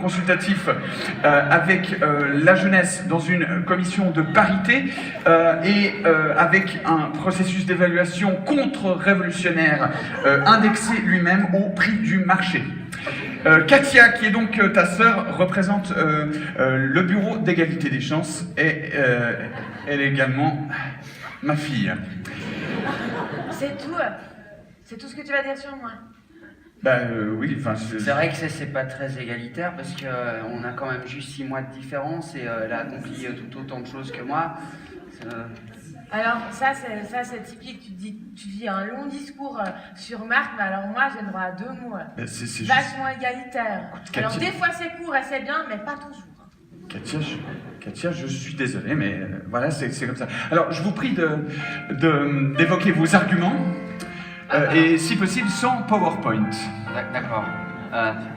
consultatif avec la jeunesse dans une commission de parité et avec un processus d'évaluation contre-révolutionnaire indexé lui-même au prix du marché. Katia, qui est donc ta sœur, représente le bureau d'égalité des chances et elle est également ma fille. C'est tout? C'est tout ce que tu vas dire sur moi? Oui, enfin... C'est vrai que c'est pas très égalitaire parce qu'on a quand même juste 6 mois de différence et elle a accompli tout autant de choses que moi. Alors ça c'est typique, tu dis un long discours sur Marc, mais alors moi j'ai le droit à 2 mots. C'est vachement égalitaire. Écoute, alors Katia... des fois c'est court et c'est bien, mais pas toujours. Katia, je suis désolé, mais voilà, c'est comme ça. Alors je vous prie d'évoquer vos arguments, et si possible sans PowerPoint. D'accord.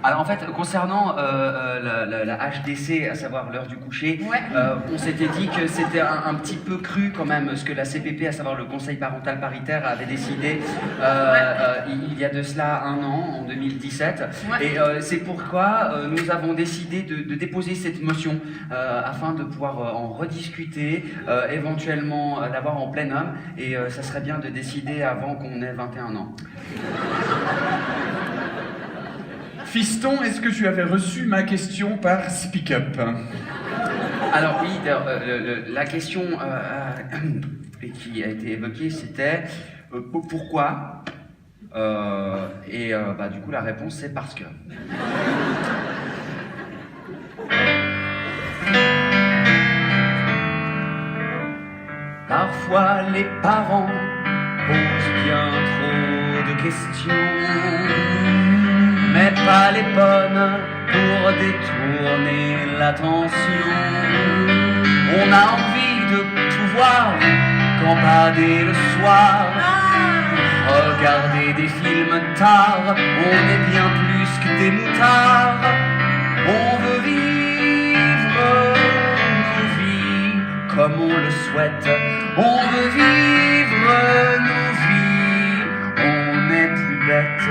Alors en fait, concernant la HDC, à savoir l'heure du coucher, ouais. On s'était dit que c'était un petit peu cru quand même ce que la CPP, à savoir le Conseil parental paritaire, avait décidé il y a de cela 1 an, en 2017. Ouais. Et c'est pourquoi nous avons décidé de déposer cette motion afin de pouvoir en rediscuter, éventuellement d'avoir en plénum, et ça serait bien de décider avant qu'on ait 21 ans. Fiston, est-ce que tu avais reçu ma question par Speak Up? Alors oui, la question qui a été évoquée, c'était pourquoi du coup la réponse c'est parce que. Parfois les parents posent bien trop de questions, mais pas les bonnes pour détourner l'attention. On a envie de pouvoir campader le soir, regarder des films tard. On est bien plus que des moutards. On veut vivre nos vies comme on le souhaite. On veut vivre nos vies, on n'est plus bête.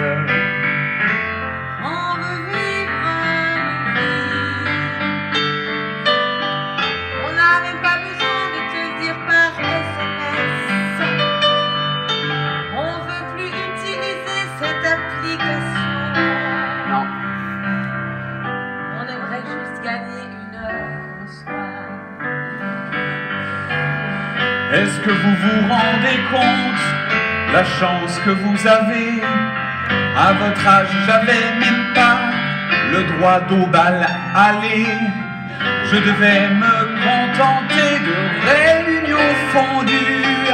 Est-ce que vous vous rendez compte la chance que vous avez? À votre âge, j'avais même pas le droit d'au bal aller. Je devais me contenter de réunions fondues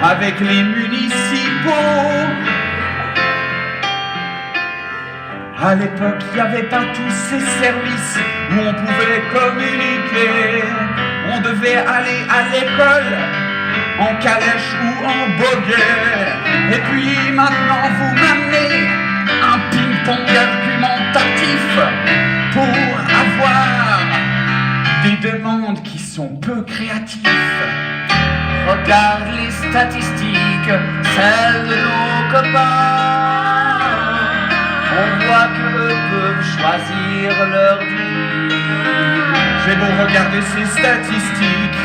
avec les municipaux. À l'époque, il n'y avait pas tous ces services où on pouvait communiquer. On devait aller à l'école en calèche ou en boguet. Et puis maintenant vous m'amenez un ping-pong argumentatif pour avoir des demandes qui sont peu créatives. Regarde les statistiques, celles de nos copains. On voit qu'eux peuvent choisir leur vie. J'ai beau regarder ces statistiques,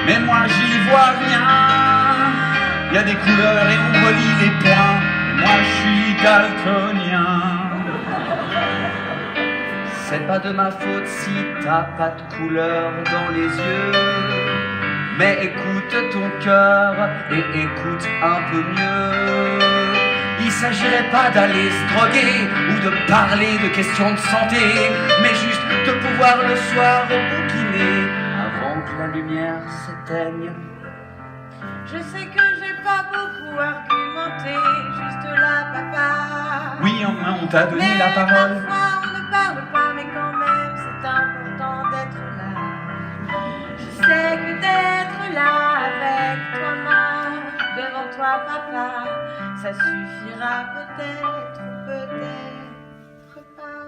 mais moi j'y vois rien. Il y a des couleurs et on relie les points, et moi je suis daltonien. C'est pas de ma faute si t'as pas de couleur dans les yeux, mais écoute ton cœur et écoute un peu mieux. Il s'agirait pas d'aller se droguer ou de parler de questions de santé, mais juste de pouvoir le soir bouquiner avant que la lumière s'éteigne. Je sais que j'ai pas beaucoup argumenté, juste là, papa. Oui, on t'a donné la parole. Parfois on ne parle pas, mais quand même c'est important d'être là. Je sais que d'être là avec toi, ma, devant toi, papa, ça suffira peut-être, peut-être pas.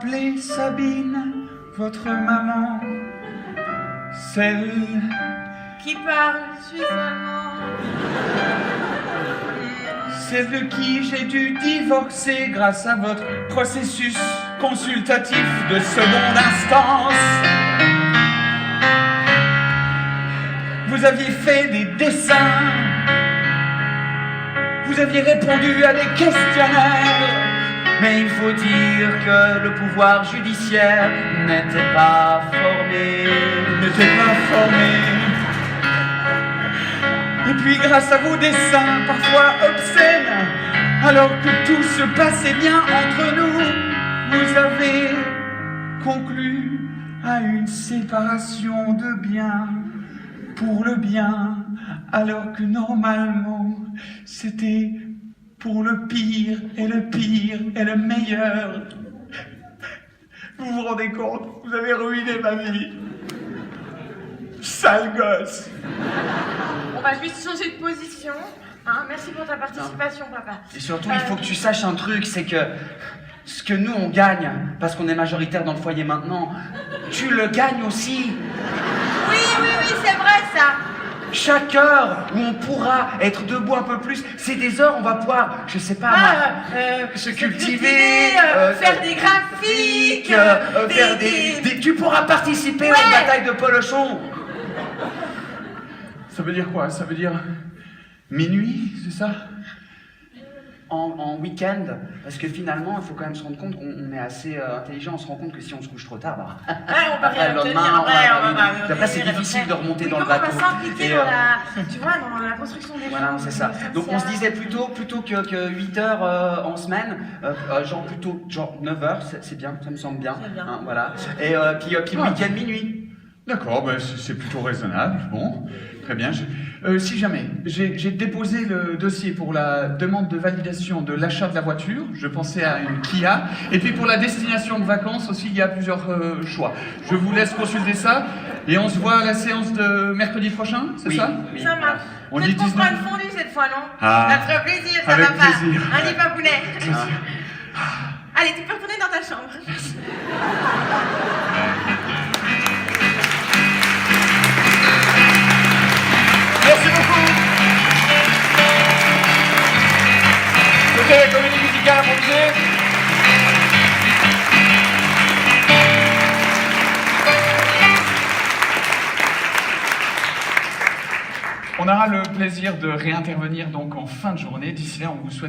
rappeler Sabine, votre maman, celle Qui parle suisse-allemand. celle de qui j'ai dû divorcer grâce à votre processus consultatif de seconde instance. Vous aviez fait des dessins, vous aviez répondu à des questionnaires, mais il faut dire que le pouvoir judiciaire n'était pas formé, Et puis grâce à vos dessins, parfois obscènes, alors que tout se passait bien entre nous, vous avez conclu à une séparation de biens pour le bien, alors que normalement c'était pour le pire et le meilleur. Vous vous rendez compte? Vous avez ruiné ma vie. Sale gosse. On va juste changer de position. Hein, merci pour ta participation, papa. Et surtout, il faut que tu saches un truc, c'est que ce que nous on gagne, parce qu'on est majoritaire dans le foyer maintenant, tu le gagnes aussi. Oui, c'est vrai ça. Chaque heure où on pourra être debout un peu plus, c'est des heures où on va pouvoir, je sais pas, se cultiver, faire des graphiques, faire tu pourras participer aux batailles de Polochon. Ça veut dire quoi? Ça veut dire minuit, c'est ça? En week-end, parce que finalement, il faut quand même se rendre compte qu'on est assez intelligent, on se rend compte que si on se couche trop tard, bah, on va après le lendemain, après c'est difficile de remonter dans le bateau. On va s'impliquer dans la construction des voilà, c'est ça. Donc on se disait plutôt que 8 heures en semaine, genre 9 heures, c'est bien, ça me semble bien. Hein, voilà. Et puis le week-end minuit. D'accord, ben c'est plutôt raisonnable. Bon, très bien. Si jamais, j'ai déposé le dossier pour la demande de validation de l'achat de la voiture. Je pensais à une Kia. Et puis pour la destination de vacances aussi, il y a plusieurs choix. Je vous laisse consulter ça. Et on se voit à la séance de mercredi prochain, c'est ça? Oui. Ça marche. On dit Peut-être qu'on fera 19. une fondue cette fois, non? Ah. Ça te ferait plaisir, ça Avec va pas. plaisir. Un lit papounet. Allez, tu peux retourner dans ta chambre. Merci beaucoup. C'était la comédie musicale improvisée. On aura le plaisir de réintervenir donc en fin de journée. D'ici là, on vous souhaite